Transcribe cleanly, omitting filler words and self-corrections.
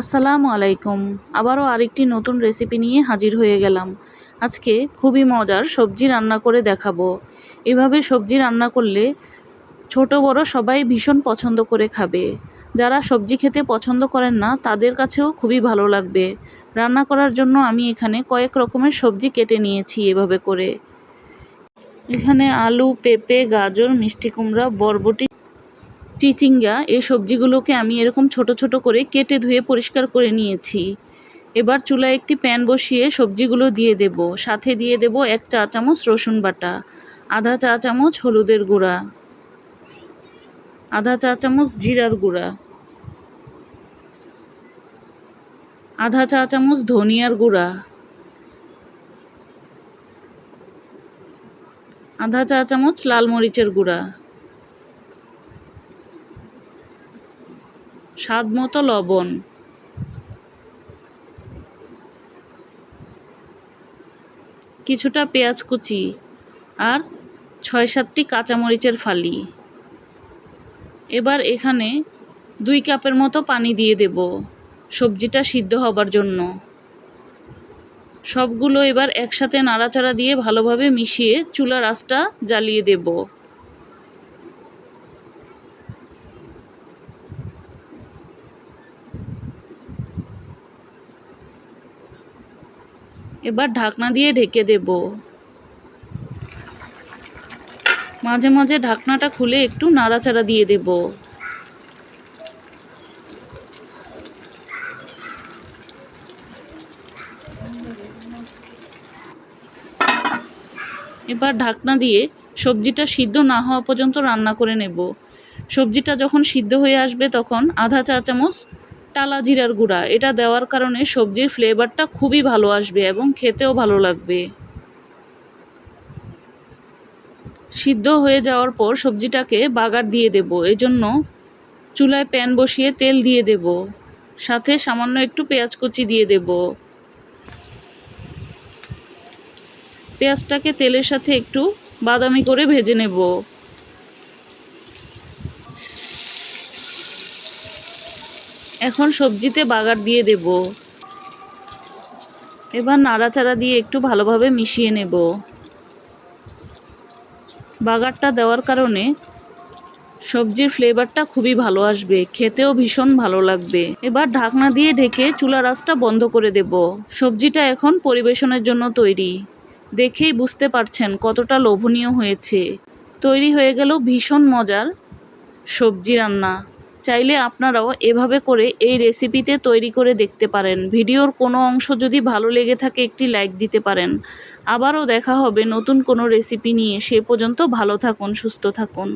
আসসালামু আলাইকুম। আবারও আরেকটি নতুন রেসিপি নিয়ে হাজির হয়ে গেলাম। আজকে খুবই মজার সবজি রান্না করে দেখাবো। এভাবে সবজি রান্না করলে ছোট বড় সবাই ভীষণ পছন্দ করে খাবে। যারা সবজি খেতে পছন্দ করেন না তাদের কাছেও খুবই ভালো লাগবে। রান্না করার জন্য আমি এখানে কয়েক রকমের সবজি কেটে নিয়েছি এভাবে করে। এখানে আলু, পেঁপে, গাজর, মিষ্টি কুমড়া, বরবটি, চিচিঙ্গা এই সবজিগুলোকে আমি এরকম ছোট ছোট করে কেটে ধুয়ে পরিষ্কার করে নিয়েছি। এবার চুলায় একটি প্যান বসিয়ে সবজিগুলো দিয়ে দেব। সাথে দিয়ে দেব 1 চা চামচ রসুন বাটা, আধা চা চামচ হলুদের গুঁড়া, আধা চা চামচ জিরার গুঁড়া, আধা চা চামচ ধনিয়ার গুঁড়া, আধা চা চামচ লাল মরিচের গুঁড়া, স্বাদ মতো লবণ, কিছুটা পেঁয়াজ কুচি আর 6-7টি কাঁচামরিচের ফালি। এবার এখানে 2 কাপের মতো পানি দিয়ে দেব সবজিটা সিদ্ধ হবার জন্য। সবগুলো এবার একসাথে নাড়াচাড়া দিয়ে ভালোভাবে মিশিয়ে চুলার আঁচটা জ্বালিয়ে দেব। এবার ঢাকনা দিয়ে ঢেকে দেব। মাঝে মাঝে ঢাকনাটা খুলে একটু নাড়াচাড়া দিয়ে দেব। এবার ঢাকনা দিয়ে সবজিটা সিদ্ধ না হওয়া পর্যন্ত রান্না করে নেব। সবজিটা যখন সিদ্ধ হয়ে আসবে তখন আধা চা চামচ টালা জিরার গুঁড়া, এটা দেওয়ার কারণে সবজির ফ্লেভারটা খুবই ভালো আসবে এবং খেতেও ভালো লাগবে। সিদ্ধ হয়ে যাওয়ার পর সবজিটাকে বাগার দিয়ে দেব। এজন্য চুলায় প্যান বসিয়ে তেল দিয়ে দেব, সাথে সামান্য একটু পেঁয়াজ কুচি দিয়ে দেব। পেঁয়াজটাকে তেলের সাথে একটু বাদামি করে ভেজে নেব। এখন সবজিতে বাগার দিয়ে দেব। এবার নাড়াচাড়া দিয়ে একটু ভালোভাবে মিশিয়ে নেব। বাগারটা দেওয়ার কারণে সবজির ফ্লেভারটা খুবই ভালো আসবে, খেতেও ভীষণ ভালো লাগবে। এবার ঢাকনা দিয়ে ঢেকে চুলার আঁচটা বন্ধ করে দেব। সবজিটা এখন পরিবেশনের জন্য তৈরি। দেখেই বুঝতে পারছেন কতটা লোভনীয় হয়েছে। তৈরি হয়ে গেল ভীষণ মজার সবজি রান্না। চাইলে আপনারাও এভাবে করে এই রেসিপিতে তৈরি করে দেখতে পারেন। ভিডিওর কোনো অংশ যদি ভালো লেগে থাকে একটি লাইক দিতে পারেন। আবারও দেখা হবে নতুন কোনো রেসিপি নিয়ে। সে পর্যন্ত ভালো থাকুন, সুস্থ থাকুন।